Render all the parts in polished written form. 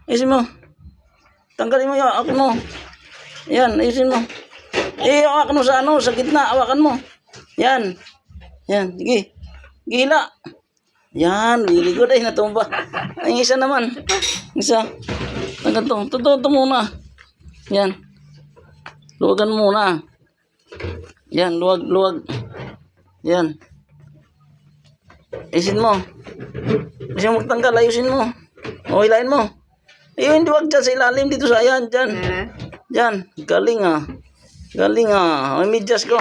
Ayusin mo. Tanggalin mo yung ako mo. Yan, ayusin mo. Hawakan mo sa ano, sa gitna. Hawakan mo. Yan. Yan, sige. Gila. Yan, really good. Ay, natumba. Ay, isa naman. Isa. Tanggal to. Ito muna. Yan. Luwagan muna. Yan, luwag. Yan. Ayusin mo. Ayusin mo magtanggal. Ayusin mo. O, hilain mo. Hindi wag dyan sa ilalim. Dito sa ayan. Dyan. Dyan. Galing ah. Galing ah. May medyas ko.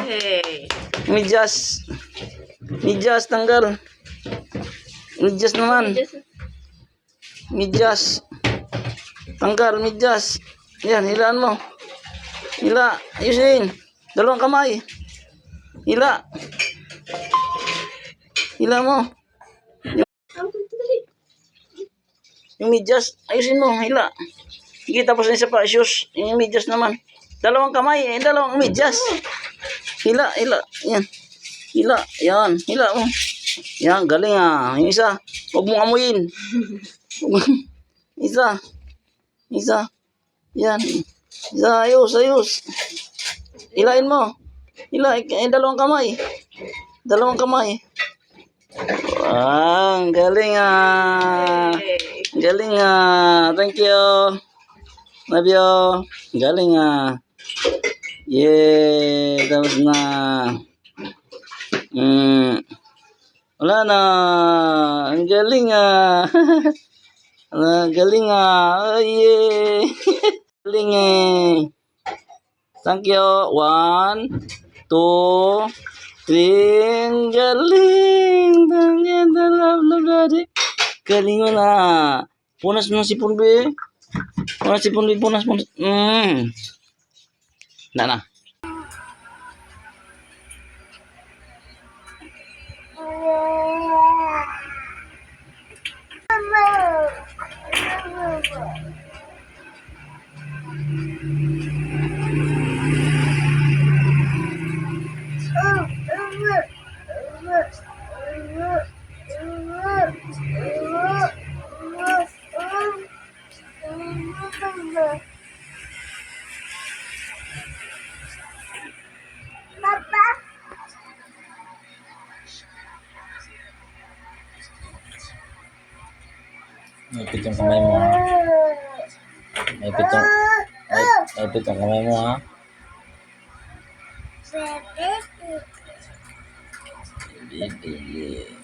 Medyas. Medyas, tanggal. Medyas naman. Medyas. Tanggal, medyas. Yan, hilaan mo. Hila. Ayusin. Dalawang kamay. Hila. Hila mo. Yung medyas, ayusin mo. Hila. Sige, tapos na isa pa. Shoes. Yung medyas naman. Dalawang kamay. Dalawang medyas. Hila. Yan. Hila. Yan. Hila mo. Yan, galing ah. Yung isa. Huwag mong amuyin. Isa. Yan. Isa, ayos. Hilain mo. Hila. Dalawang kamay. Galing ah. Galing ah. Thank you. Love you. Galing ah. Yeah. Tapos na. Wala na. Ang galing ah. Galing ah. Oh, yeah. Galing eh. Thank you. 1, 2, 3. Galing. Galing mo na. Punas mo si Punbe. Punas. Na. Maipit yung kamay mo ha. Maipit yung kamay mo ha. Baby.